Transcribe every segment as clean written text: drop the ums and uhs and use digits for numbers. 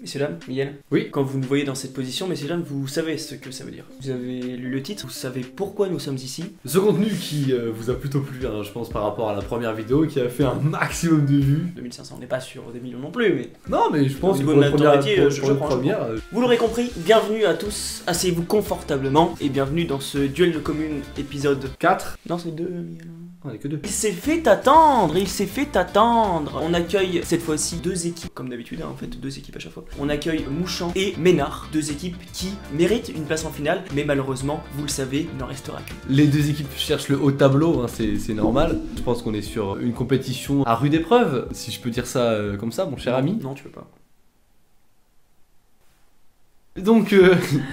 Messieurs, dames, Miguel. Oui. Quand vous nous voyez dans cette position, messieurs, dames, vous savez ce que ça veut dire. Vous avez lu le titre, vous savez pourquoi nous sommes ici. Ce contenu qui vous a plutôt plu, hein, je pense, par rapport à la première vidéo, qui a fait un maximum de vues. 2500, on n'est pas sur des millions non plus, mais... Non, mais je pense Au que niveau pour de la notre première, métier, je prends. Vous l'aurez compris, bienvenue à tous, asseyez-vous confortablement, et bienvenue dans ce duel de communes épisode 4. Non, c'est 2, Miguel. On est que 2. Il s'est fait attendre, il s'est fait attendre. On accueille cette fois-ci deux équipes, comme d'habitude, hein, en fait, deux équipes à chaque fois. On accueille Mouchant et Ménard, deux équipes qui méritent une place en finale, mais malheureusement, vous le savez, il n'en restera qu'une. Les deux équipes cherchent le haut tableau, hein, c'est normal. Je pense qu'on est sur une compétition à rude épreuve, si je peux dire ça comme ça, mon cher ami. Non, tu peux pas. Donc,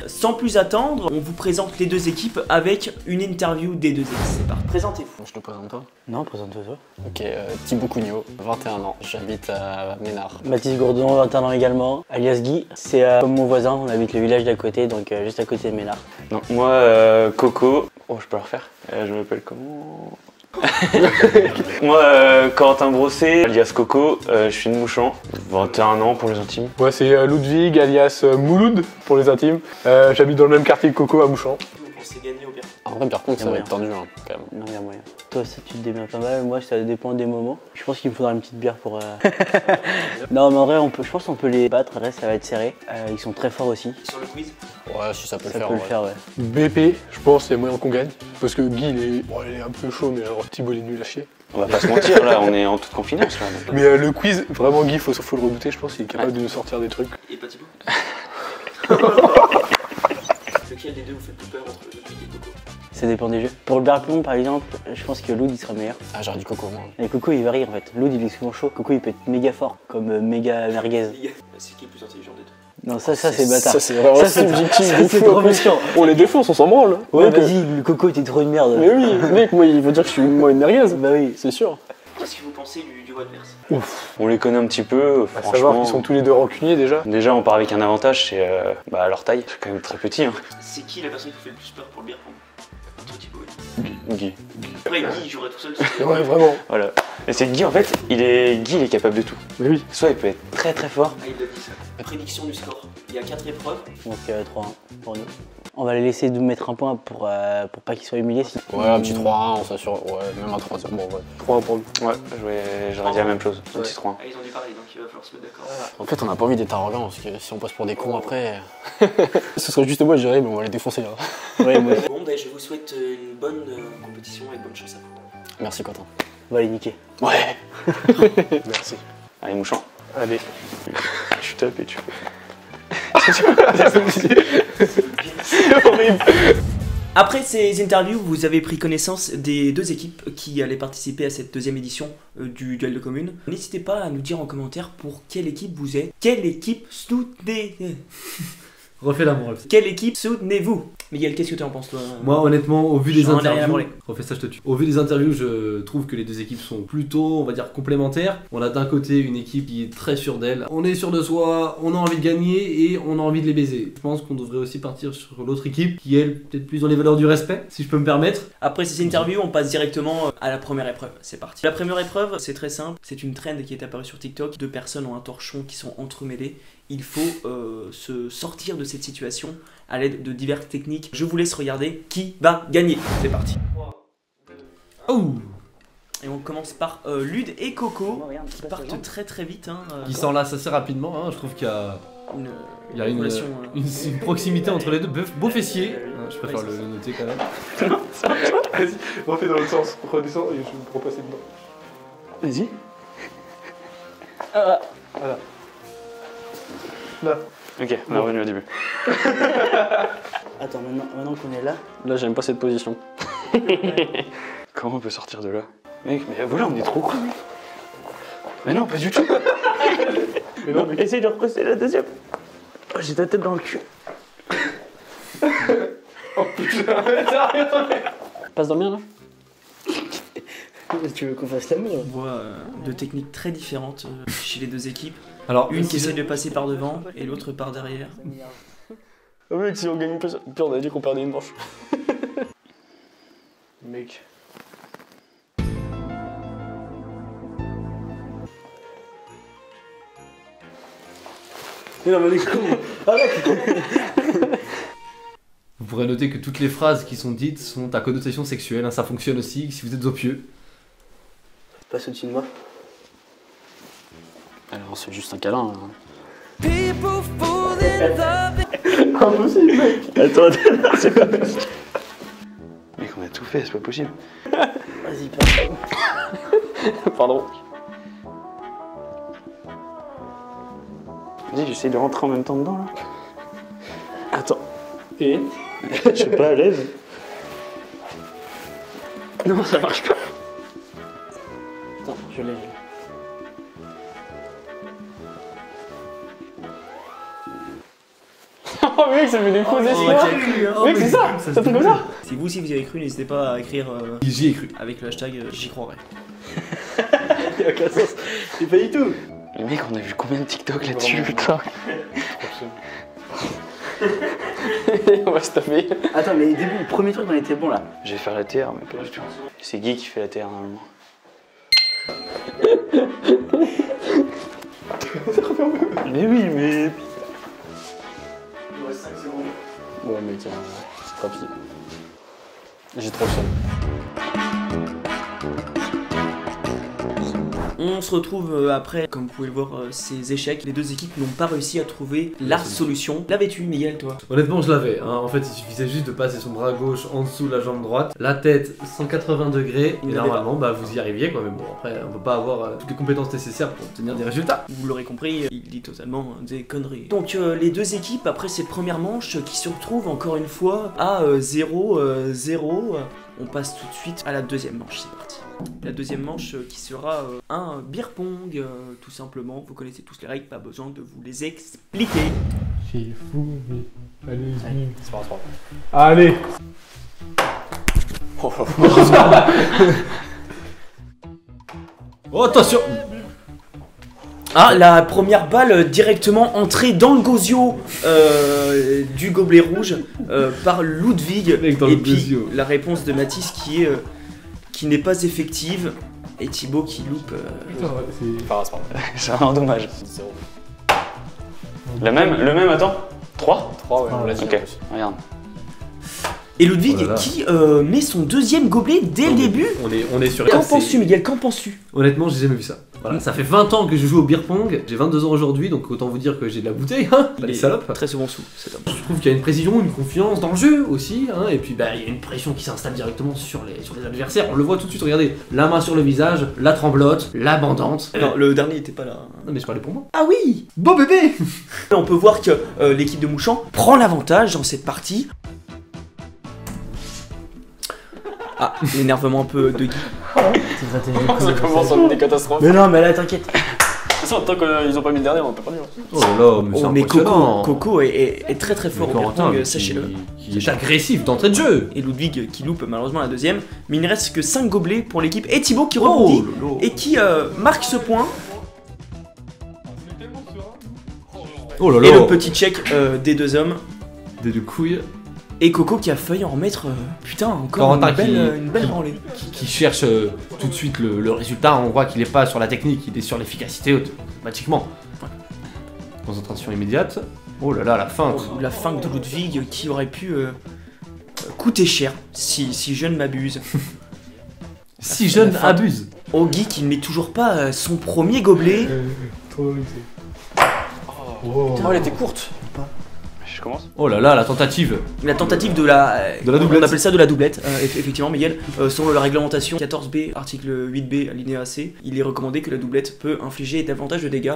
Sans plus attendre, on vous présente les deux équipes avec une interview des deux équipes. C'est parti. Présentez-vous. Je te présente toi. Non, présente-toi. Ok, Thibaut Cugnot, 21 ans, j'habite à Ménard. Mathis Gourdon, 21 ans également, alias Guy. C'est comme mon voisin, on habite le village d'à côté, donc juste à côté de Ménard. Donc moi, Coco, oh je peux le refaire, je m'appelle comment? Moi, Corentin Brosset, alias Coco, je suis de Mouchant, 21 ans pour les intimes. Ouais, c'est Ludwig, alias Mouloud pour les intimes. J'habite dans le même quartier que Coco à Mouchant. Vous pensez gagner au pire? En vrai, par contre, ça va être tendu, hein, quand même. Non, il y a moyen. Toi, ça, tu te démerdes pas mal. Moi, ça dépend des moments. Je pense qu'il me faudra une petite bière pour. Non, mais en vrai, je pense qu'on peut les battre. Là, ça va être serré. Ils sont très forts aussi. Sur le quiz? Ouais, si ça peut Ça le peut faire. le faire, ouais. BP, je pense, il y a moyen qu'on gagne. Parce que Guy, il est un peu chaud, mais genre Thibaut, il est nul à chier. On va pas se mentir, là, on est en toute confidence. Là, donc. Mais le quiz, vraiment, Guy, faut le redouter. Je pense qu'il est capable de nous sortir des trucs. Et pas Thibaut? Lequel des deux vous fait plus peur entre Ludwig et Coco? Ça dépend des jeux. Pour le beer pong, par exemple, je pense que Loud, il sera meilleur. Ah, j'aurais dit Coco, moi. Et Coco, il varie en fait. Loud, il est souvent chaud. Coco, il peut être méga fort, comme méga merguez. C'est qui le plus intelligent des deux? Non, ça c'est bâtard. Ça, c'est vraiment Ça, c'est subjectif. ça, c'est trop méchant. On les défonce, on s'en branle. Ouais, vas-y, le Coco, t'es trop une merde. Mais oui, mec, moi, il veut dire que je suis une merguez. Bah oui. C'est sûr. Qu'est-ce que vous pensez du duo adverse? On les connaît un petit peu, À savoir franchement. qu'ils sont tous les deux rancuniers déjà. Déjà, on part avec un avantage, c'est leur taille. C'est quand même très petit, hein. C'est qui la personne qui vous fait le plus peur pour le beer pong? Entre Thibaut et Guy. après, Guy jouerait tout seul. Ouais, vraiment. Voilà. Et c'est Guy, en fait, Guy, il est capable de tout. Mais oui. Soit il peut être très très fort. Ah, il l'a dit ça. Prédiction du score. Il y a 4 épreuves. Donc 3-1 pour nous. On va les laisser nous mettre un point pour pas qu'ils soient humiliés. Ouais, un petit 3-1, on s'assure. Ouais, même un 3-0. Bon, ouais. 3-1 pour nous. Ouais, j'aurais dit la même chose. Un petit 3-1. Ah, ils ont dû parler, donc il va falloir se mettre d'accord. En fait, on n'a pas envie d'être arrogant parce que si on passe pour des cons après. Ce serait juste moi, je dirais, mais on va les défoncer. Hein. Ouais, moi. Bon, ben je vous souhaite une bonne compétition et bonne chance à vous. Merci, Quentin. On va les niquer. Ouais. Merci. Allez, Mouchant. Allez. Je suis tapé, tu peux. C'est horrible. Après ces interviews, vous avez pris connaissance des deux équipes qui allaient participer à cette deuxième édition du duel de communes. N'hésitez pas à nous dire en commentaire pour quelle équipe vous êtes. Quelle équipe soutenez... refais la morale. Quelle équipe soutenez-vous? Miguel, qu'est-ce que tu en penses toi? Moi, honnêtement, au vu des J'en ai rien à interviews, branler. refais ça, je te tue. Au vu des interviews, je trouve que les deux équipes sont plutôt, on va dire, complémentaires. On a d'un côté une équipe qui est très sûre d'elle. On est sûr de soi, on a envie de gagner et on a envie de les baiser. Je pense qu'on devrait aussi partir sur l'autre équipe qui, elle, peut-être plus dans les valeurs du respect, si je peux me permettre. Après ces interviews, on passe directement à la première épreuve. C'est parti. La première épreuve, c'est très simple. C'est une trend qui est apparue sur TikTok. Deux personnes ont un torchon qui sont entremêlés. Il faut se sortir de cette situation à l'aide de diverses techniques. Je vous laisse regarder qui va gagner. C'est parti. Oh, Et on commence par Lud et Coco regarde, qui passe la partent jambe. très très vite. Hein, qui s'enlace assez rapidement, hein. Je trouve qu'il y a, il y a une relation, une proximité entre les deux. Beau fessier, je préfère le noter quand même. Vas-y, refais dans l'autre sens. Redescends et je vais me repasser dedans. Vas-y. Voilà. Là. Ok, on est revenu au début. Attends, maintenant qu'on est là. Là, j'aime pas cette position. Comment on peut sortir de là? Mec, mais voilà, on est trop con. Mais non, pas du tout. Mais non, mais Essaye de represser la deuxième. Oh, j'ai ta tête dans le cul. oh putain, Passe dans le mien là. Tu veux qu'on fasse l'amour? On voit deux techniques très différentes chez les deux équipes. Alors, Une qui essaie de passer par devant et l'autre par derrière. Oh mec, si on gagne plus, puis on a dit qu'on perdait une manche. Mec. Mais non, mais les cons. Arrête. Vous pourrez noter que toutes les phrases qui sont dites sont à connotation sexuelle, hein, ça fonctionne aussi si vous êtes opieux. Passe au-dessus de moi. Alors, c'est juste un câlin. Hein. Impossible, mec. Attends, c'est pas possible. Mec, on a tout fait, c'est pas possible. Vas-y, passe. Pardon. Vas-y, j'essaie de rentrer en même temps dedans là. Attends. Et je suis pas à l'aise. Non, ça marche pas. Attends, je l'ai. Oh mec, ça fait des faux espoirs. Mec, c'est ça, ça tombe comme ça. Si vous aussi vous y avez cru, n'hésitez pas à écrire J'y ai cru. avec le hashtag j'y croirais. Y'a aucun sens. C'est pas du tout. Mais mec, on a vu combien de TikTok là-dessus, putain. On va se taper. Attends, mais début, le premier truc, on était bon là. Je vais faire la TR, mais pas du tout. C'est Guy qui fait la TR normalement. Mais oui, mais. Ouais, mec, c'est rapide. J'ai trop le seum. On se retrouve après, comme vous pouvez le voir, ces échecs. Les deux équipes n'ont pas réussi à trouver la solution. L'avais-tu, Miguel, toi? Honnêtement, je l'avais. Hein. En fait, il suffisait juste de passer son bras gauche en dessous de la jambe droite, la tête 180 degrés, Il et n'avait normalement, bah, vous y arriviez, quoi. Mais bon, après, on peut pas avoir toutes les compétences nécessaires pour obtenir des résultats. Vous l'aurez compris, il dit totalement des conneries. Donc les deux équipes, après cette première manche, qui se retrouvent encore une fois à 0-0, on passe tout de suite à la deuxième manche, c'est parti. La deuxième manche qui sera un beer pong, tout simplement. Vous connaissez tous les règles, pas besoin de vous les expliquer. C'est fou, mais. Allez, c'est pas grave. Allez. Oh, attention! Ah, la première balle directement entrée dans le gosio du gobelet rouge par Ludwig. Mec, dans et le puis gosio. la réponse de Mathis qui n'est pas effective. Et Thibaut qui loupe. C'est pas grave, C'est un dommage. c'est 0. Le même, attends. 3 3, ouais, on l'a dit. Ok, regarde. Et Ludwig Oh là là. qui met son deuxième gobelet dès le début. On est sur. Qu'en c'est- penses-tu, Miguel? Qu'en penses-tu? Honnêtement, j'ai jamais vu ça. Voilà, ça fait 20 ans que je joue au beer pong, j'ai 22 ans aujourd'hui, donc autant vous dire que j'ai de la bouteille, hein, Il les est salopes. Très souvent sous cet homme. Je trouve qu'il y a une précision, une confiance dans le jeu aussi, hein, et puis bah, il y a une pression qui s'installe directement sur les adversaires. On le voit tout de suite, regardez, la main sur le visage, la tremblote, la bandante. Non, le dernier n'était pas là. Non mais je parlais pour moi. Ah oui! Bon bébé! On peut voir que l'équipe de Mouchamp prend l'avantage dans cette partie. Ah, l'énervement un peu de Guy. Ça commence à être des catastrophes. Mais non, mais là, t'inquiète. De toute façon, tant qu'ils ont pas mis le dernier, on peut pas dire. Oh là là, mais c'est Oh, mais impressionnant. Coco est très très fort Mais au beer Corentin, pong, mais sachez-le. qui est agressif d'entrée de jeu. Et Ludwig qui loupe malheureusement la deuxième. Mais il ne reste que 5 gobelets pour l'équipe. Et Thibaut qui rebondit et qui marque ce point. Oh là là. Et le petit check des deux hommes. Des deux couilles Et Coco qui a failli en remettre, putain, encore Corentin une belle branlée. qui cherche tout de suite le résultat. On voit qu'il est pas sur la technique, il est sur l'efficacité automatiquement. Concentration immédiate. Oh là là, la feinte. La feinte de Ludwig qui aurait pu coûter cher si je ne m'abuse. Si jeune la feinte. abuse. Au Guy qui ne met toujours pas son premier gobelet. Trop vexé. Oh, elle était courte. Je commence. Oh là là, la tentative. La tentative de la doublette. On appelle ça de la doublette, effectivement, Miguel. Selon la réglementation 14B, article 8B, alinéa C, il est recommandé que la doublette peut infliger davantage de dégâts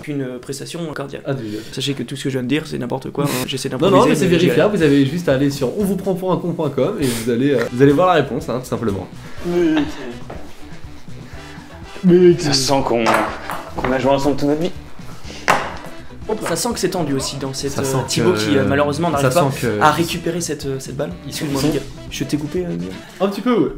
qu'une prestation cardiaque. Ah, déjà. Sachez que tout ce que je viens de dire, c'est n'importe quoi. Hein. J'essaie Non, d'improviser. non, mais c'est j'y vérifiable. Vous avez juste à aller sur onvouprendpourunCon.com et vous allez voir la réponse, hein, tout simplement. Ça sent qu'on a joué ensemble toute notre vie. arrive. Ça sent que c'est tendu aussi dans cette Ça sent Thibaut que- qui malheureusement n'arrive ça pas sent que- à récupérer cette balle. Excuse-moi, Miguel. Je t'ai coupé, Miguel. Un petit peu, ouais.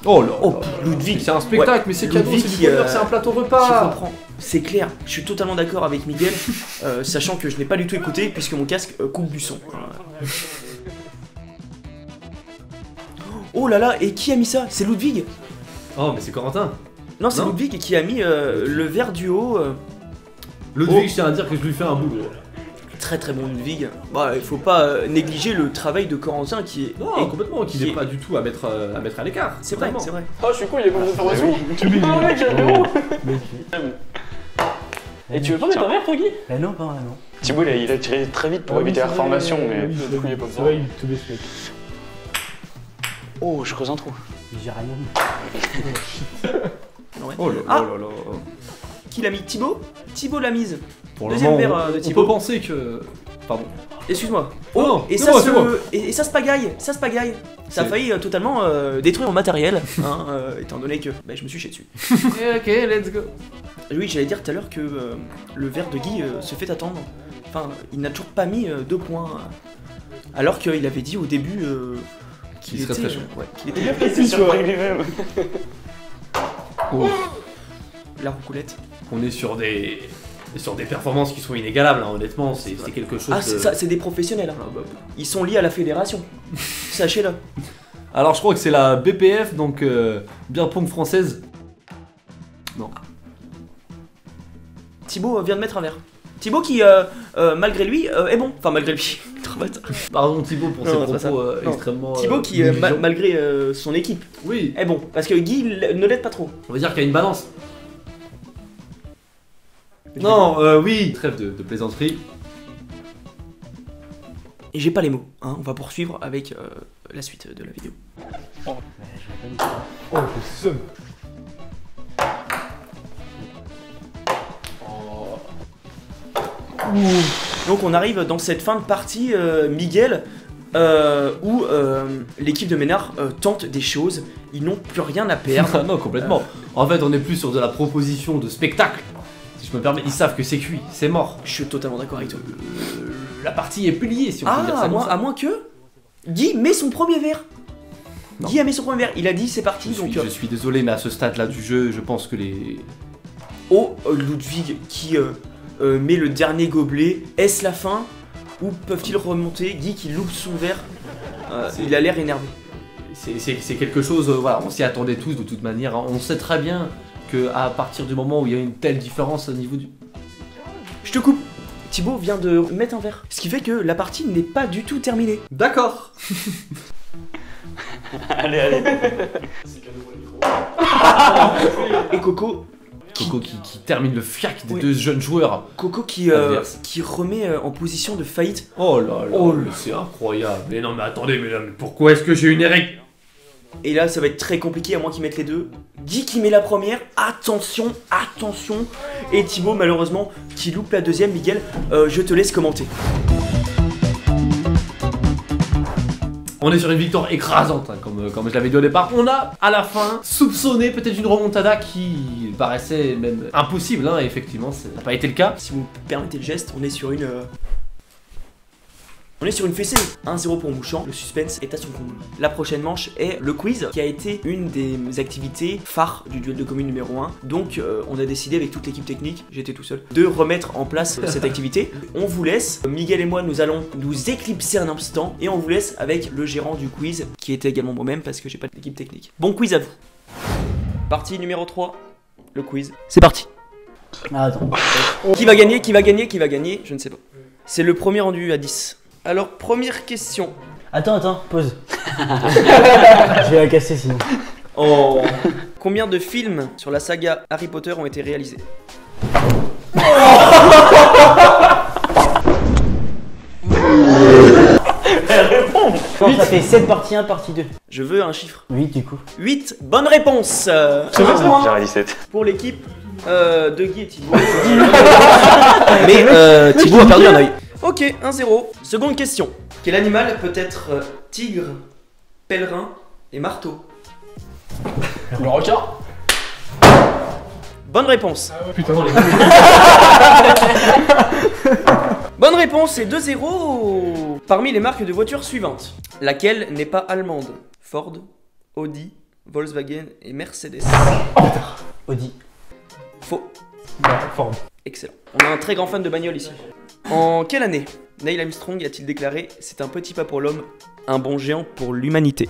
Oh là Oh, là. Ludwig. C'est un spectacle, mais c'est cadeau, Ludwig c'est du qui, bonheur, c'est un plateau Je repas. comprends, c'est clair, je suis totalement d'accord avec Miguel, sachant que je n'ai pas du tout écouté puisque mon casque coupe du son. Oh là là, et qui a mis ça? C'est Ludwig? Oh, mais c'est Corentin. Non, c'est Non. Ludwig qui a mis le verre du haut. Ludwig, je tiens à dire que je lui fais un boulot. Très très bon Ludwig. Bah, il faut pas négliger le travail de Corentin qui est. Non, complètement, qui n'est pas du tout à mettre à l'écart. C'est vrai, c'est vrai. Oh, je suis con, il y a pas de formation. Ah mec, j'ai un bureau. Et tu veux pas mettre un verre, toi, Guy? Mais non, pas vraiment. Thibaut, il a tiré très vite pour éviter la reformation, mais. Du coup, il y a pas C'est besoin. vrai, il te baisse, mec. Oh, je creuse un trou. J'ai rien. Oh là Ah. là là là. Qui l'a mis? Thibaut? Thibaut l'a mise. Pour le Deuxième moment, verre, de on Thibaut. peut penser que... Pardon. Excuse-moi. Oh non, et c'est ça moi, se... c'est moi. et ça se pagaille, ça se pagaille. Ça a C'est- failli totalement détruire mon matériel, hein, étant donné que je me suis chié dessus. Ok, let's go. Oui, j'allais dire tout à l'heure que le verre de Guy se fait attendre. Enfin, il n'a toujours pas mis 2 points. Alors qu'il avait dit au début qu'il Il serait était, très chaud. ouais, qu'il était Il s'est surpris lui-même. Oh, la roucoulette. on est sur des performances qui sont inégalables, hein, honnêtement, c'est quelque chose Ah, de... c'est ça, c'est des professionnels. Hein. Ah, bah, Ils sont liés à la fédération. Sachez-le. alors je crois que c'est la BPF, donc Beer Pong française. Non. Thibaut vient de mettre un verre. Thibaut qui, malgré lui, est bon. Enfin, malgré lui. Trop bâtard. Pardon Thibaut pour Non, ses c'est pas ça. propos Non. extrêmement... Thibaut qui, négligents. malgré son équipe, Oui, est bon. Parce que Guy ne l'aide pas trop. on va dire qu'il y a une balance. Non, oui. Trêve de plaisanterie. Et j'ai pas les mots. Hein. On va poursuivre avec la suite de la vidéo. Oh, je somme. Donc on arrive dans cette fin de partie, Miguel, où l'équipe de Ménard tente des choses. Ils n'ont plus rien à perdre. Ah non, complètement. En fait, on est plus sur de la proposition de spectacle. Si je me permets, ils savent que c'est cuit, c'est mort. Je suis totalement d'accord avec toi. La partie est pliée, si on peut dire Ah, ça comme ça. à moins que Guy met son premier verre. Non. Guy a mis son premier verre. Il a dit c'est parti. Je Donc suis, je suis désolé, mais à ce stade-là du jeu, je pense que les... Ludwig qui met le dernier gobelet. Est-ce la fin ou peuvent-ils remonter? Guy qui loupe son verre. Il a l'air énervé. C'est quelque chose, voilà, on s'y attendait tous de toute manière. Hein. On sait très bien que à partir du moment où il y a une telle différence au niveau du... Je te coupe. Thibaut vient de mettre un verre. Ce qui fait que la partie n'est pas du tout terminée. D'accord. Allez, allez. Et Coco Coco qui termine le fiac des Oui. deux jeunes joueurs. qui Adverse. remet en position de faillite. Oh là là, Oh mais c'est incroyable. Mais non, mais attendez, mais pourquoi est-ce que j'ai une érection? Et là, ça va être très compliqué à moins qu'ils mettent les deux. Guy qui met la première. Attention, attention. Et Thibaut, malheureusement, qui loupe la deuxième. Miguel, je te laisse commenter. On est sur une victoire écrasante, hein, comme je l'avais dit au départ. On a, à la fin, soupçonné peut-être une remontada qui paraissait même impossible, hein, et effectivement, ça n'a pas été le cas. Si vous me permettez le geste, on est sur une... On est sur une fessée. 1-0 pour Mouchant, le suspense est à son comble. La prochaine manche est le quiz, qui a été une des activités phares du duel de communes numéro 1. Donc on a décidé avec toute l'équipe technique, j'étais tout seul, de remettre en place cette activité. On vous laisse, Miguel et moi nous allons nous éclipser un instant, et on vous laisse avec le gérant du quiz, qui était également moi-même parce que j'ai pas d'équipe technique. Bon quiz à vous. Partie numéro 3, le quiz. C'est parti. Ah, attends. Qui va gagner? Qui va gagner? Qui va gagner? Je ne sais pas. C'est le premier rendu à 10. Alors, première question. Attends, pause. Je vais la casser sinon. Oh. Combien de films sur la saga Harry Potter ont été réalisés? Non, ça fait 7 partie 1, partie 2. Je veux un chiffre. 8 du coup. 8, bonne réponse. Un point J'aurais dit 7. pour l'équipe de Guy et Thibaut. Mais Thibaut a perdu un œil. Ok, 1-0. Seconde question. Quel animal peut être tigre, pèlerin et marteau? Le requin. Bonne réponse. Putain, Bonne réponse, c'est 2-0. Parmi les marques de voitures suivantes, laquelle n'est pas allemande? Ford, Audi, Volkswagen et Mercedes. Audi. Faux. Forme. Excellent. On a un très grand fan de bagnole ici. En quelle année Neil Armstrong a-t-il déclaré « C'est un petit pas pour l'homme, un bond géant pour l'humanité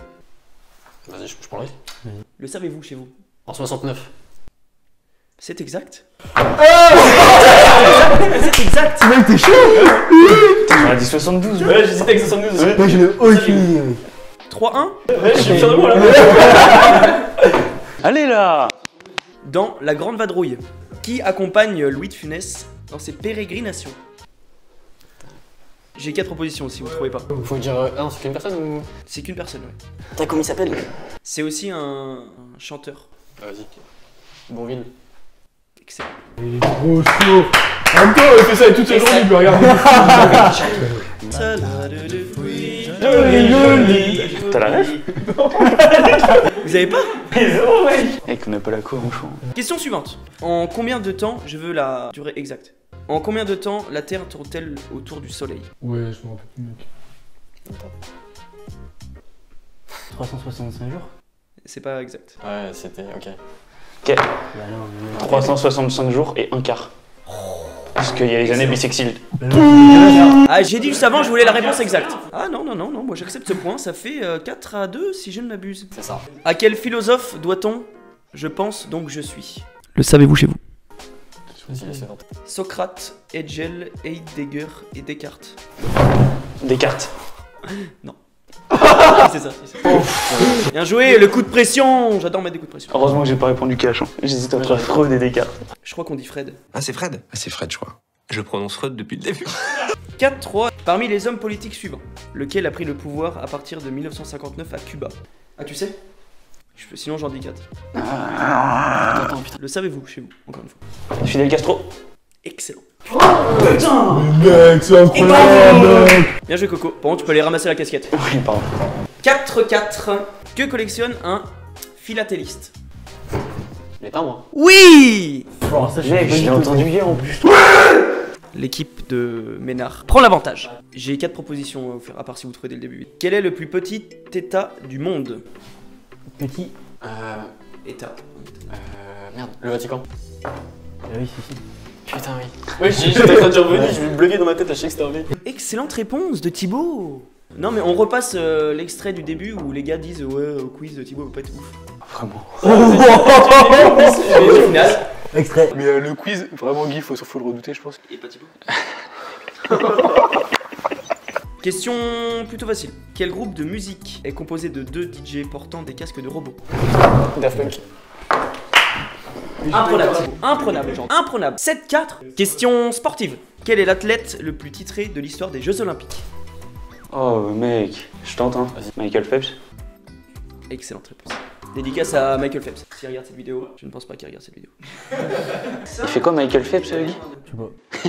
Vas-y, je prends le risque. » Le savez-vous chez vous? En 69. C'est exact. C'est exact. Mec, t'es chaud. J'aurais dit 72. Ouais, j'hésitais avec 72 aussi. Mec, je l'ai aucune. 3-1. Ouais, je suis fier de moi là. Allez là. Dans La Grande Vadrouille, qui accompagne Louis de Funès dans ses pérégrinations? J'ai 4 propositions si vous ne trouvez pas. Faut dire. Ah non, c'est qu'une personne ou. C'est qu'une personne, ouais. T'as comment il s'appelle? C'est aussi un chanteur. Vas-y. Bonville. Excellent. Il est trop chaud. En même temps, il fait ça toute sa journée, il peut regarder. Salade de fruits. T'as la ref? Vous avez pas? Mec, on n'a pas la cour en chant. Question suivante. En combien de temps, je veux la durée exacte. En combien de temps la Terre tourne-t-elle autour du Soleil? Ouais, je m'en rappelle plus, mec. 365 jours. C'est pas exact. Ouais, c'était. Ok. Ok. Bah non, 365 jours et un quart. Parce qu'il y a les années bissextiles. Ah, j'ai dit juste avant, je voulais la réponse exacte. Ah non, moi j'accepte ce point, ça fait 4-2 si je ne m'abuse. C'est ça. À quel philosophe doit-on, je pense donc je suis? Le savez-vous chez vous? Vas-y, laissez tenter. Socrate, Hegel, Heidegger et Descartes. Descartes. Non. C'est ça. Bien joué, le coup de pression. J'adore mettre des coups de pression. Heureusement que j'ai pas répondu cash. Hein. J'hésite entre Freud et Descartes. Je crois qu'on dit Fred. Ah, c'est Fred? Ah, c'est Fred, je crois. Je prononce Freud depuis le début. 4-3. Parmi les hommes politiques suivants, lequel a pris le pouvoir à partir de 1959 à Cuba? Ah, tu sais? Sinon j'en dis 4. Attends, putain. Le savez-vous chez vous, encore une fois? Fidel Castro. Excellent. Mec, c'est incroyable. Bien joué Coco. Bon, tu peux aller ramasser la casquette. Oui, pardon. 4-4. Que collectionne un philatéliste? Les timbres. Oui! Mec, je l'ai entendu hier en plus. L'équipe de Ménard prend l'avantage. J'ai 4 propositions à vous faire, à part si vous trouvez dès le début. Quel est le plus petit état du monde? Petit. État. Merde, le Vatican. Oui, si. Putain, oui. Ouais, j'étais en train de dire revenu, je vais me bloquer dans ma tête, je sais que c'était un Excellente réponse de Thibaut. Non mais on repasse l'extrait du début où les gars disent ouais au quiz Thibaut va pas être ouf. Vraiment. Extrait. Mais le quiz, vraiment Guy, faut le redouter, je pense. Et pas Thibaut. Question plutôt facile. Quel groupe de musique est composé de 2 DJ portant des casques de robots? Daft Punk. Imprenable, imprenable, genre. Imprenable. 7-4. Question sportive. Quel est l'athlète le plus titré de l'histoire des Jeux Olympiques? Oh mec, je tente hein. Michael Phelps. Excellente réponse. Dédicace à Michael Phelps. S'il regarde cette vidéo, je ne pense pas qu'il regarde cette vidéo. Il fait quoi Michael Phelps Guy? Je sais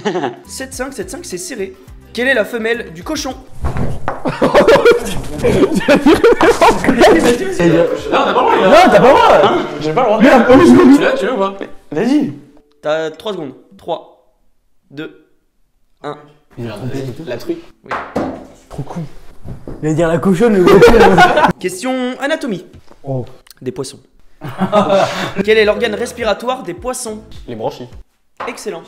pas. 7-5, 7-5, c'est serré. Quelle est la femelle du cochon? Non, t'as pas le droit, Non, t'as pas le droit. Hein? J'ai pas le droit. Merde, Tu l'as ou pas? Vas-y. T'as 3 secondes. 3, 2, 1. La truie. Trop con. Il va dire la cochonne, le gros. Question anatomie. Oh. Des poissons. Quel est l'organe respiratoire des poissons? Les branchies. Excellent.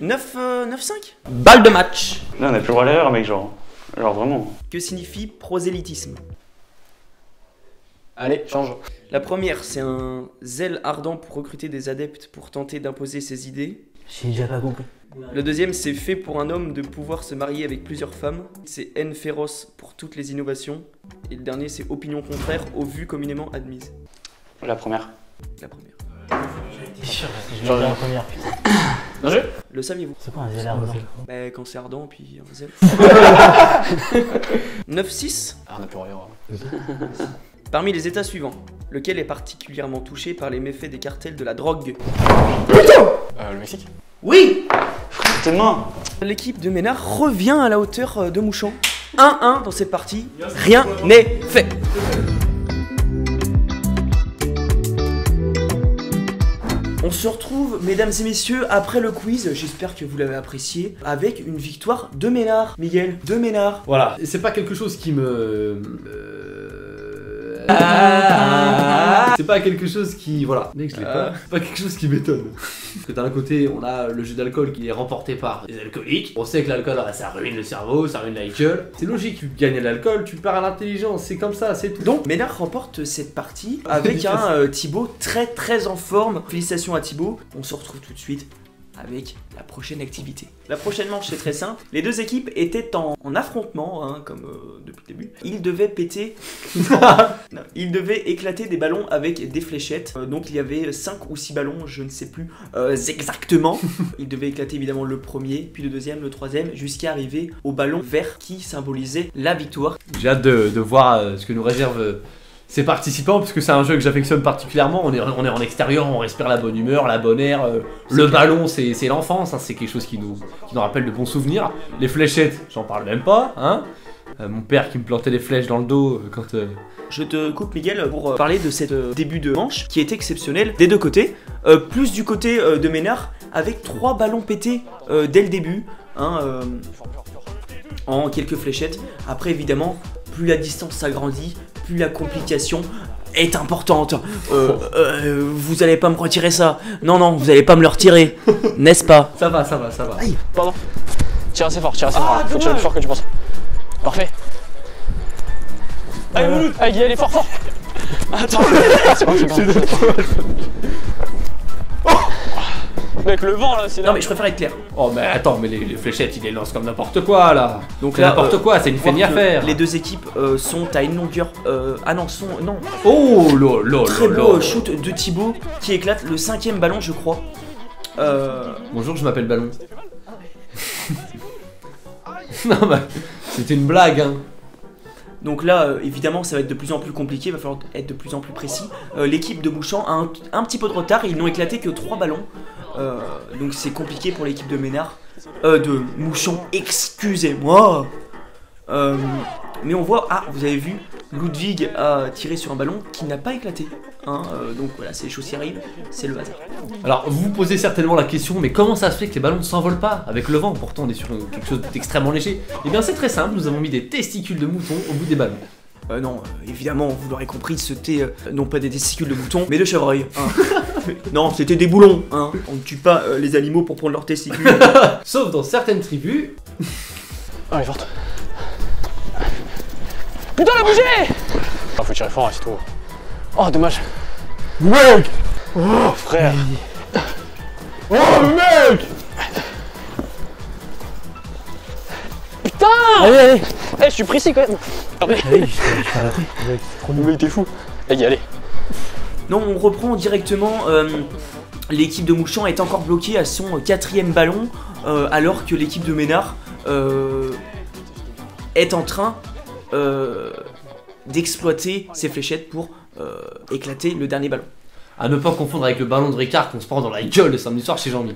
9-5. Balle de match. Là on a plus le droit à l'erreur mec, genre vraiment. Que signifie prosélytisme? Allez, change. La première, c'est un zèle ardent pour recruter des adeptes pour tenter d'imposer ses idées. J'ai déjà pas compris. Le deuxième, c'est fait pour un homme de pouvoir se marier avec plusieurs femmes. C'est haine féroce pour toutes les innovations. Et le dernier, c'est opinion contraire aux vues communément admises. La première. La première. Je vais dire la première, putain. Bien joué. Le saviez-vous? C'est quoi un zèle ardent? Bah, quand c'est ardent, puis un zèle. 9-6. Ah, on a plus rien. Parmi les états suivants, lequel est particulièrement touché par les méfaits des cartels de la drogue? Le Mexique. Oui! Tes mains. L'équipe de Ménard revient à la hauteur de Mouchon. 1-1 dans cette partie. Rien n'est fait. On se retrouve, mesdames et messieurs, après le quiz, j'espère que vous l'avez apprécié, avec une victoire de Ménard. Miguel, de Ménard. Voilà. Et c'est pas quelque chose qui me... C'est pas quelque chose qui... Voilà, mec, je l'ai pas. C'est pas quelque chose qui m'étonne. Parce que d'un côté, on a le jeu d'alcool qui est remporté par les alcooliques. On sait que l'alcool, ça ruine le cerveau, ça ruine la gueule. C'est logique, tu gagnes à l'alcool, tu perds à l'intelligence, c'est comme ça, c'est tout. Donc Ménard remporte cette partie avec un Thibaut très en forme. Félicitations à Thibaut. On se retrouve tout de suite avec la prochaine activité. La prochaine manche, c'est très simple. Les deux équipes étaient en affrontement, hein, comme depuis le début. Ils devaient péter... non, ils devaient éclater des ballons avec des fléchettes. Donc il y avait 5 ou 6 ballons, je ne sais plus exactement. Ils devaient éclater évidemment le premier, puis le deuxième, le troisième, jusqu'à arriver au ballon vert qui symbolisait la victoire. J'ai hâte de voir ce que nous réserve... ces participants, parce que c'est un jeu que j'affectionne particulièrement. On est en extérieur, on respire la bonne humeur, la bonne air. Le ballon, c'est l'enfance, hein, c'est quelque chose qui nous rappelle de bons souvenirs. Les fléchettes, j'en parle même pas. Hein. Mon père qui me plantait des flèches dans le dos quand... Je te coupe Miguel pour parler de cette début de manche qui est exceptionnel des deux côtés. Plus du côté de Ménard, avec 3 ballons pétés dès le début, hein, en quelques fléchettes. Après évidemment, plus la distance s'agrandit, plus la complication est importante. Vous allez pas me retirer ça. Non, vous allez pas me le retirer. N'est-ce pas? Ça va. Aïe, pardon. Tire assez fort. Faut tirer plus fort que tu penses. Parfait. Allez, Mouloud. Allez, allez, fort. Attends. C'est bon. Mec, le vent là, c'est là. Non mais je préfère être clair. Oh mais attends, mais les fléchettes, il les lance comme n'importe quoi là. Donc c'est là, n'importe quoi, c'est une feignie à faire. Les deux équipes sont à une longueur... ah non, non. Oh là. Très beau shoot de Thibaut qui éclate le 5e ballon je crois. Bonjour, je m'appelle Ballon. Non bah, c'était une blague hein. Donc là, évidemment, ça va être de plus en plus compliqué, il va falloir être de plus en plus précis. L'équipe de Mouchant a un petit peu de retard, ils n'ont éclaté que 3 ballons. Donc c'est compliqué pour l'équipe de Ménard. De Mouchon, excusez-moi. Mais on voit, ah, vous avez vu, Ludwig a tiré sur un ballon qui n'a pas éclaté. Hein, donc voilà, c'est les choses qui arrivent, c'est le hasard. Alors vous vous posez certainement la question, mais comment ça se fait que les ballons ne s'envolent pas avec le vent? Pourtant on est sur quelque chose d'extrêmement léger. Eh bien c'est très simple, nous avons mis des testicules de mouton au bout des ballons. Non, évidemment, vous l'aurez compris, c'était non pas des testicules de mouton, mais de chevreuil. Hein. Non, c'était des boulons. Hein. On ne tue pas les animaux pour prendre leurs testicules. Sauf dans certaines tribus. Oh, elle est forte. Putain, elle a bougé! Ah, faut tirer fort, hein, c'est tout. Oh, dommage. Mec! Oh, frère. Oh, mec! Putain! Allez. Eh, je suis précis quand même. Allez, je vais arrêter. Le mec, t'es fou. Allez. Non, on reprend directement. L'équipe de Mouchant est encore bloquée à son 4e ballon, alors que l'équipe de Ménard est en train d'exploiter ses fléchettes pour éclater le dernier ballon. À ne pas confondre avec le ballon de Ricard qu'on se prend dans la gueule le samedi soir chez Jean-Mi.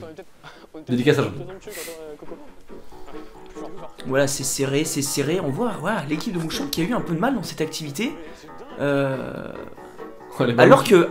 Dédicace à Jean-Mi. Voilà, c'est serré. On voit voilà, l'équipe de Mouchon qui a eu un peu de mal dans cette activité. Alors que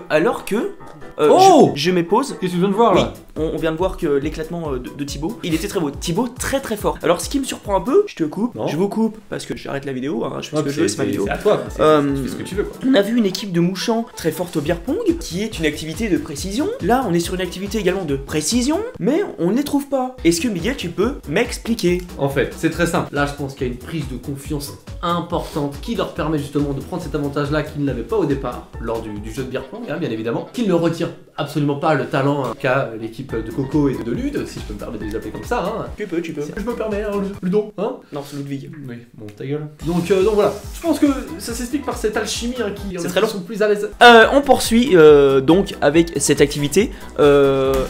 Oh je m'épose. Qu'est-ce que tu viens de voir là? On vient de voir que l'éclatement de Thibaut, il était très beau. Thibaut très fort. Alors ce qui me surprend un peu, je te coupe, je vous coupe parce que j'arrête la vidéo, hein, je fais ce que je veux, c'est ma vidéo. C'est à toi, tu fais ce que tu veux quoi. On a vu une équipe de Mouchant très forte au beer pong, qui est une activité de précision. Là, on est sur une activité également de précision, mais on ne les trouve pas. Est-ce que Miguel, tu peux m'expliquer? En fait, c'est très simple. Là, je pense qu'il y a une prise de confiance importante qui leur permet justement de prendre cet avantage-là qu'ils n'avaient pas au départ, lors du jeu de beer pong, hein, bien évidemment, qu'ils ne retirent absolument pas le talent qu'a l'équipe de Coco et de Lude, si je peux me permettre de les appeler comme ça. Hein. Tu peux. Je me permets, hein, Ludo, hein? Non, c'est Ludwig. Oui, bon, ta gueule. Donc voilà, je pense que ça s'explique par cette alchimie hein, qui c'est très long. Sont plus à l'aise. On poursuit donc avec cette activité.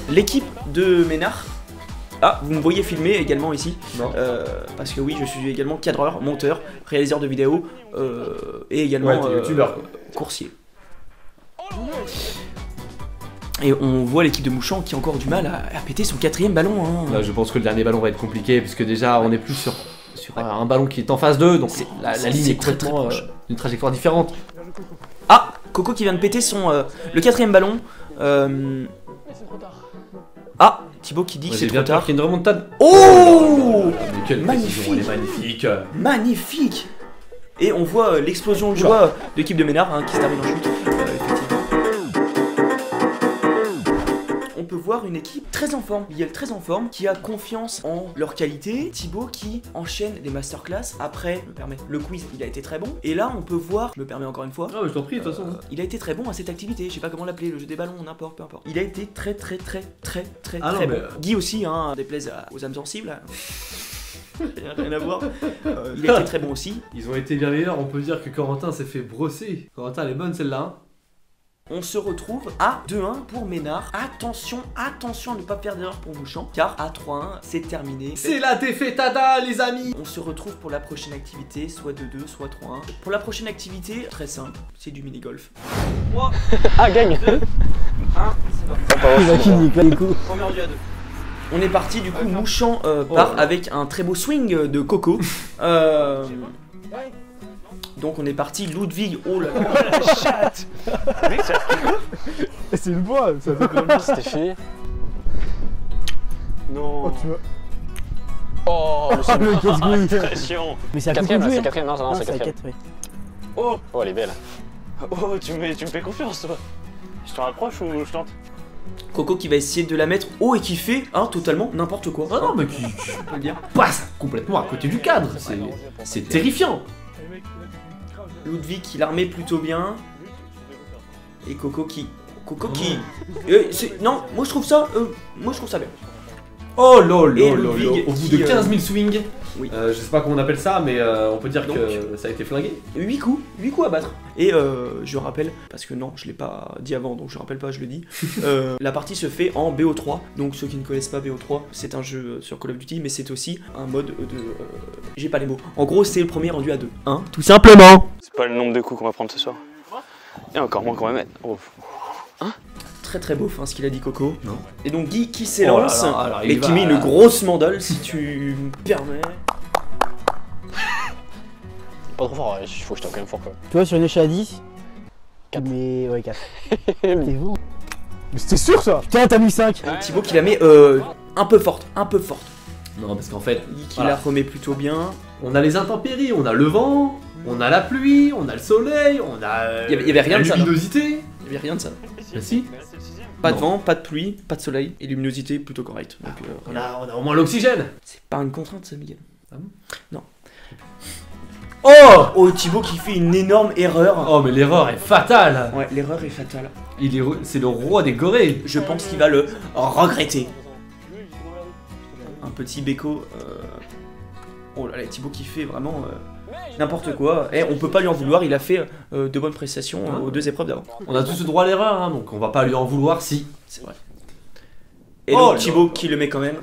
L'équipe de Ménard. Ah, vous me voyez filmer également ici. Parce que oui, je suis également cadreur, monteur, réalisateur de vidéos et également youtubeur, coursier. Et on voit l'équipe de Mouchant qui a encore du mal à péter son 4e ballon. Hein. Là, je pense que le dernier ballon va être compliqué puisque déjà on est plus sur un ballon qui est en phase 2, donc la ligne est complètement une trajectoire différente. Ah, Coco qui vient de péter le 4e ballon. Ah, Thibaut qui dit que c'est trop tard. Qu'il y a une remontade. Oh, quelle précision, elle est magnifique. Magnifique. Et on voit l'explosion de joie de l'équipe de Ménard qui se termine en chute. On peut voir une équipe très en forme, Miguel très en forme, qui a confiance en leur qualité. Thibaut qui enchaîne les masterclass. Après, je me permets, le quiz, il a été très bon. Et là, on peut voir, je me permets encore une fois. Ah, mais je t'en prie, de toute façon. Il a été très bon à cette activité, je sais pas comment l'appeler, le jeu des ballons, n'importe, peu importe. Il a été très Ah non, bon. mais... Guy aussi, déplaise aux âmes sensibles. Rien à voir. Il a été très bon aussi. Ils ont été bien meilleurs, on peut dire que Corentin s'est fait brosser. Corentin, elle est bonne celle-là. Hein. On se retrouve à 2-1 pour Ménard. Attention à ne pas faire d'erreur pour Mouchant, car à 3-1, c'est terminé. C'est la défaitada, les amis. On se retrouve pour la prochaine activité, soit 2-2, soit 3-1. Pour la prochaine activité, très simple, c'est du mini-golf. 3, Ah, gagne. 1, c'est parti. Il va finir, du coup. On est rendu à 2. On est parti, du coup, Mouchant part avec un très beau swing de Coco. Donc on est parti, Ludwig, oh là là, la chatte. C'est une voix, ça fait combien de C'était fini. Non. Oh, tu vois. Oh, le casse-couille. pression. Mais c'est à Quatrième, Coco de là, jouer, c'est hein. quatrième, non, c'est à quatrième. 4, oui. Oh, elle est belle. Oh, tu me fais confiance, toi. Je te rapproche ou je tente? Coco qui va essayer de la mettre haut et qui fait totalement n'importe quoi. Ah non, mais qui on peut le dire. passe complètement à côté du cadre. C'est terrifiant. Ludwig qui la remet plutôt bien. Et Coco qui... non, moi je trouve ça bien. Oh lol, Et lol, lol, Ludwig au bout qui, de 15 000 swings, oui. Je sais pas comment on appelle ça, mais on peut dire Donc, que ça a été flingué. 8 coups à battre. Et je rappelle, parce que non, je l'ai pas dit avant, donc je rappelle pas, je le dis. La partie se fait en BO3. Donc ceux qui ne connaissent pas BO3, c'est un jeu sur Call of Duty, mais c'est aussi un mode de... j'ai pas les mots. En gros, c'est le premier rendu à 2. Tout simplement. C'est pas le nombre de coups qu'on va prendre ce soir. Et encore moins qu'on va mettre. Oh. Très beau ce qu'il a dit Coco. Non. Et donc Guy qui s'élance, Oh là là, alors, mais il qui va- met une grosse mandale, si tu me permets. Pas trop fort, il faut que je tape quand même fort quoi. Tu vois, sur une échelle à 10, 4. Mais ouais, 4. T'es bon. Mais c'était sûr ça. Putain, t'as mis 5. Thibaut qui la met un peu forte. Non, parce qu'en fait, Guy qui voilà. la remet plutôt bien. on a les intempéries, on a le vent, on a la pluie, on a le soleil, on a Il y avait rien la de ça, non. luminosité. Il n'y avait rien de ça. Bah si. Pas de Non. vent, pas de pluie, pas de soleil, et luminosité plutôt correcte. Donc, On a au moins l'oxygène. c'est pas une contrainte ça, Miguel. Ah bon Non. Oh Oh, Thibaut qui fait une énorme erreur. Oh, mais l'erreur est fatale. Ouais, l'erreur est fatale. C'est le roi des gorées. Je pense qu'il va le regretter. Un petit béco. Oh là là, Thibaut qui fait vraiment n'importe quoi. Et on peut pas lui en vouloir, il a fait de bonnes prestations aux 2 épreuves d'avant. On a tous le droit à l'erreur, hein, donc on va pas lui en vouloir si. C'est vrai. Et Oh donc là Thibaut là. qui le met quand même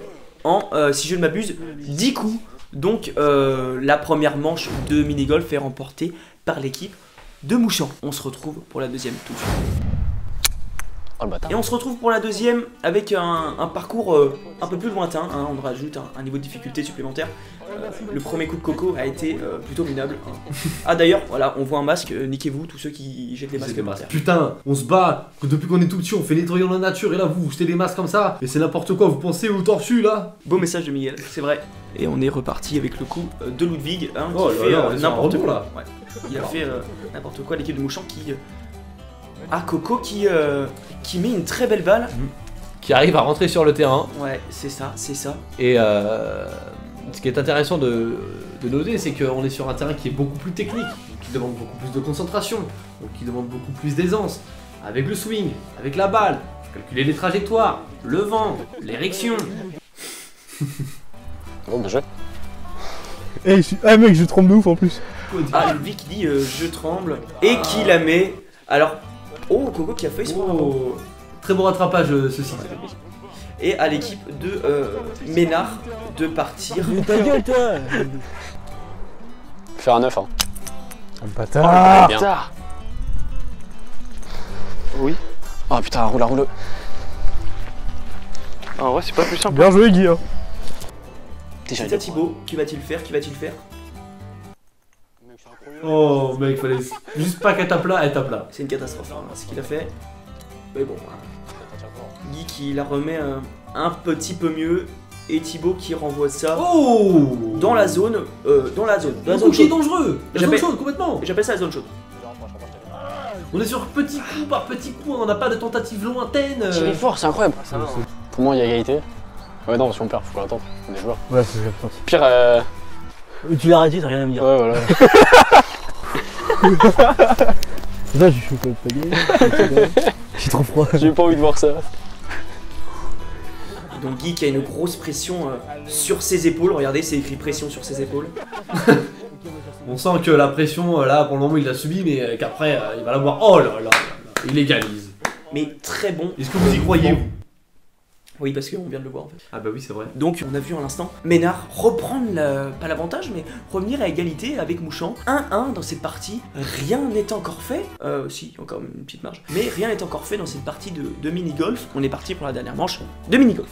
en, si je ne m'abuse, 10 coups. Donc la première manche de mini-golf est remportée par l'équipe de Mouchant. On se retrouve pour la deuxième tout de suite. Oh le bâtard. Et on se retrouve pour la deuxième avec un parcours un peu plus lointain, on rajoute un niveau de difficulté supplémentaire. Le premier coup de Coco a été plutôt minable. Ah d'ailleurs, voilà, on voit un masque, niquez-vous tous ceux qui jettent les masques par terre. Putain, on se bat. Depuis qu'on est tout petit, on fait nettoyer la nature et là vous jetez des masques comme ça. Et c'est n'importe quoi, vous pensez au torsu là. Beau message de Miguel, c'est vrai. Et on est reparti avec le coup de Ludwig qui Oh là fait là, on est sur un n'importe rebond, quoi. là. Ouais. Il a fait n'importe quoi, l'équipe de Mouchant qui... Coco qui met une très belle balle. Qui arrive à rentrer sur le terrain. Ouais, c'est ça. Et ce qui est intéressant de noter, c'est qu'on est sur un terrain qui est beaucoup plus technique, qui demande beaucoup plus de concentration, donc qui demande beaucoup plus d'aisance. Avec le swing, avec la balle, faut calculer les trajectoires, le vent, l'érection. Bon, bah joué. Eh, mec, je tremble de ouf en plus. Ah, Ludwig qui dit je tremble et qui la met. Alors, oh, Coco qui a failli se prendre un bon. Oh, très bon rattrapage ceci. Et à l'équipe de Ménard de partir. Mais ta gueule, toi. Faire un 9 hein. Bâtard. Bien. Oui. Oh putain, roule. Ah, en vrai, c'est pas plus simple. Bien joué, Guy. Hein. C'est à Thibaut, qui va-t-il faire Oh mec, fallait juste pas qu'elle tape là, elle tape là. C'est une catastrophe ce qu'il a fait. Mais bon, Guy qui la remet un petit peu mieux et Thibaut qui renvoie ça Oh dans la zone. Dans la zone qui est chaude. dangereux. La zone chaude, complètement. J'appelle ça la zone chaude. On est sur petit coup par petit coup, on n'a pas de tentative lointaine. Il est fort, c'est incroyable. Pour moi, il y a égalité. Ouais, non, si on perd, faut l'attendre. On est joueurs. Ouais, c'est ce que je pense. Pire, Tu l'as arrêté, t'as rien à me dire. ouais, voilà. Là, je suis pas gagné. J'ai trop froid. J'ai pas envie de voir ça. Donc Guy qui a une grosse pression sur ses épaules. Regardez, c'est écrit pression sur ses épaules. On sent que la pression, là, pour le moment, il l'a subie, mais qu'après, il va la voir. Oh là là là, il égalise. Mais très bon. Est-ce que vous y croyez, vous? Oui, parce qu'on vient de le voir en fait. Ah bah oui, c'est vrai. Donc on a vu à l'instant Ménard reprendre, pas l'avantage, mais revenir à égalité avec Mouchant. 1-1 dans cette partie, rien n'est encore fait. Si, encore une petite marge. Mais rien n'est encore fait dans cette partie de mini-golf. On est parti pour la dernière manche de mini-golf.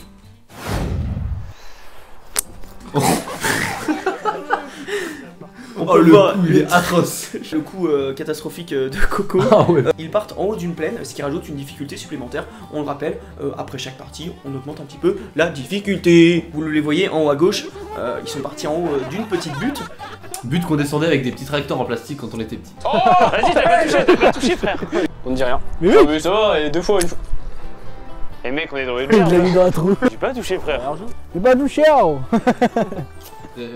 On Oh, peut le voir coup, il est atroce. le coup catastrophique de Coco. Ah ouais. Ils partent en haut d'une plaine, ce qui rajoute une difficulté supplémentaire. On le rappelle, après chaque partie, on augmente un petit peu la difficulté. Vous les voyez en haut à gauche, ils sont partis en haut d'une petite butte. But qu'on descendait avec des petits tracteurs en plastique quand on était petit. Oh, vas-y, t'as pas touché, frère. On ne dit rien. Mais oui. Mais ça va, et 2 fois, une fois. Eh mec, on est dans une Je l'ai merde. mis dans la trou. J'ai pas touché, frère. J'ai pas touché, oh.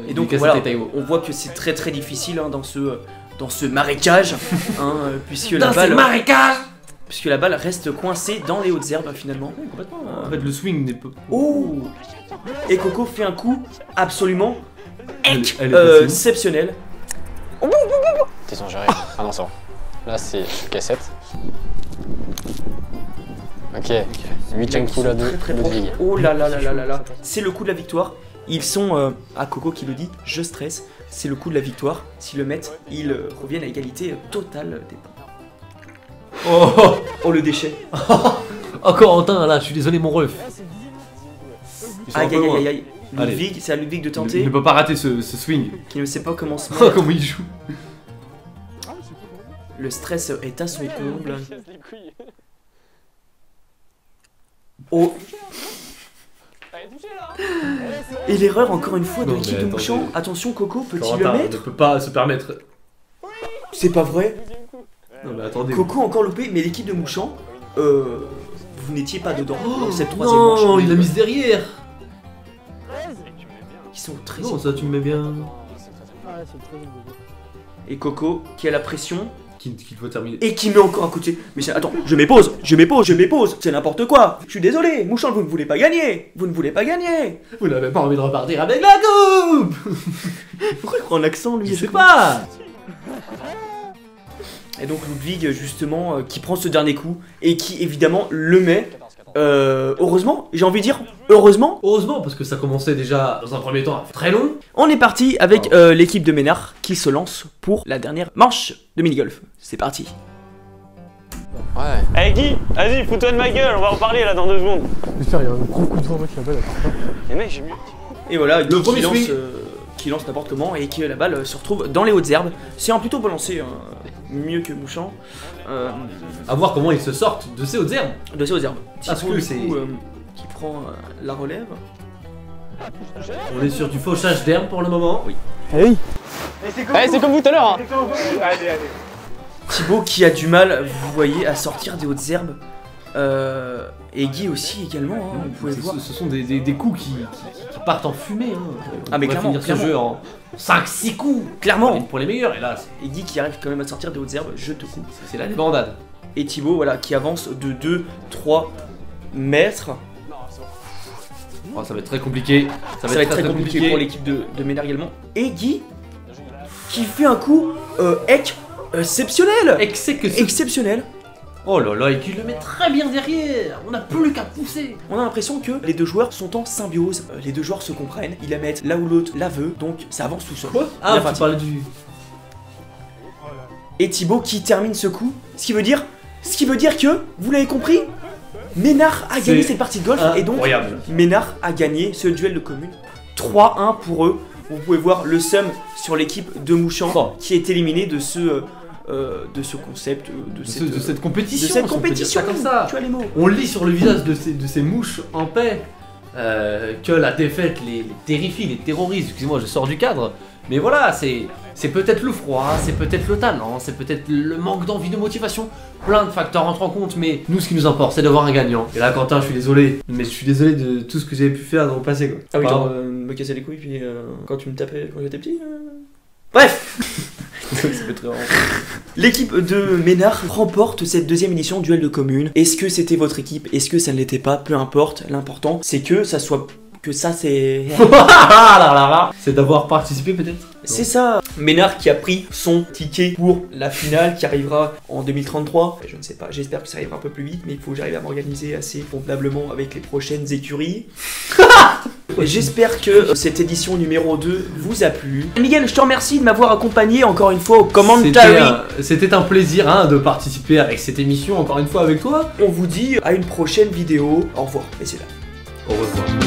Et donc voilà, on voit que c'est très très difficile hein, dans ce marécage, hein, puisque la balle reste coincée dans les hautes herbes finalement. Complètement. En fait, le swing n'est pas. Oh. Et Coco fait un coup absolument Elle est facile. exceptionnel. Attention, j'arrive. Ah non, c'est bon. Là, c'est cassette. Ok, 8ème coup là de Très, très Ludwig. proche. Oh là là là là là là. C'est le coup de la victoire. Ils sont à Coco qui le dit, je stresse. C'est le coup de la victoire. S'ils le mettent, ils reviennent à égalité totale des points. Oh, Oh le déchet. oh Corentin, là, je suis désolé, mon ref. Ils sont un Aïe peu aïe loin. aïe aïe. Allez. Ludwig, c'est à Ludwig de Il tenter, ne peut pas rater ce swing. qui ne sait pas comment se Oh, mettre. comment il joue. Le stress est à son comble. Oh. Et l'erreur encore une fois de Non, l'équipe mais de attendez. Mouchant. Attention Coco, peut-il le Corentin ne mettre? peut pas se permettre. C'est pas vrai. Non, mais attendez. Coco encore loupé, mais l'équipe de Mouchant, vous n'étiez pas dedans dans cette troisième manche. Non, il l'a mise derrière. Ils sont très Non, ça tu me mets bien. Et Coco qui a la pression Qu'il doit terminer. et qui met encore un coup de pied. Mais c'est... Attends, je m'épose. C'est n'importe quoi. Je suis désolé, Mouchant, vous ne voulez pas gagner. Vous ne voulez pas gagner. Vous n'avez pas envie de repartir avec la coupe. Pourquoi il prend l'accent lui? Je sais pas. Et donc Ludwig justement qui prend ce dernier coup et qui évidemment le met. Heureusement, j'ai envie de dire heureusement. Heureusement, parce que ça commençait déjà dans un premier temps à faire très long. On est parti avec l'équipe de Ménard qui se lance pour la dernière manche de mini-golf. C'est parti. Ouais. Eh Guy, vas-y, fous-toi de ma gueule, on va en parler là dans 2 secondes. J'espère, il y a un gros coup de vent, mec, la balle. Eh mec, j'ai mieux. Et voilà, Guy premier qui lance, swing. qui lance n'importe comment et que la balle se retrouve dans les hautes herbes. C'est un plutôt bon lancer, hein, mieux que Mouchant. À voir comment ils se sortent de ces hautes herbes. De ces hautes herbes. Parce Thibaut, que du c'est- coup, qui prend la relève. On est sur du fauchage d'herbes pour le moment. Oui. Hey. Eh, c'est comme vous tout à l'heure, hein. Thibaut qui a du mal, vous voyez, à sortir des hautes herbes. Et Guy aussi également, hein, vous pouvez le voir. Ce sont des coups qui partent en fumée. Hein. Ah, mais on va clairement, finir ce jeu en 5-6 coups. Clairement. Pour les meilleurs. Et là, c'est- Et Guy qui arrive quand même à sortir des hautes herbes, je te coupe. c'est la débandade. Et Thibaut, voilà, qui avance de 2-3 mètres. Oh, ça va être très compliqué. Ça va être très compliqué pour l'équipe de Ménard également. Et Guy, qui fait un coup exceptionnel. Exceptionnel. Oh là là, et qui le met très bien derrière. On n'a plus qu'à pousser. On a l'impression que les deux joueurs sont en symbiose. Les deux joueurs se comprennent, ils la mettent là où l'autre la veut, donc ça avance tout seul. Ah, La tu partie. parlais du... Et Thibaut qui termine ce coup, ce qui veut dire que, vous l'avez compris, Ménard a gagné C'est cette partie de golf et donc incroyable. Ménard a gagné ce duel de commune. 3-1 pour eux. Vous pouvez voir le sum sur l'équipe de Mouchant Bon. qui est éliminée de ce concept, De cette compétition. de cette si on peut dire compétition. ça comme ça. Tu as les mots. On lit sur le visage de ces mouches en paix que la défaite les terrifie, les terrorise. Excusez-moi, je sors du cadre. Mais voilà, c'est peut-être le froid, c'est peut-être le talent, c'est peut-être le manque d'envie, de motivation. Plein de facteurs entrent en compte, mais nous, ce qui nous importe, c'est d'avoir un gagnant. Et là, Quentin, je suis désolé, mais je suis désolé de tout ce que j'avais pu faire dans le passé, quoi. Ah oui, Enfin, genre me casser les couilles, puis quand tu me tapais quand j'étais petit. Bref. Ça peut être vraiment. L'équipe de Ménard remporte cette deuxième édition Duel de Communes. Est-ce que c'était votre équipe? Est-ce que ça ne l'était pas? Peu importe, l'important c'est que ça soit... que ça c'est... c'est d'avoir participé peut-être. C'est ça. Ménard qui a pris son ticket pour la finale qui arrivera en 2033. Je ne sais pas, j'espère que ça arrivera un peu plus vite, mais il faut que j'arrive à m'organiser assez convenablement avec les prochaines écuries. Et j'espère que cette édition numéro 2 vous a plu. Miguel, je te remercie de m'avoir accompagné encore une fois au commentary. C'était un plaisir hein, de participer avec cette émission encore une fois avec toi. On vous dit à une prochaine vidéo. Au revoir, messieurs. Au revoir.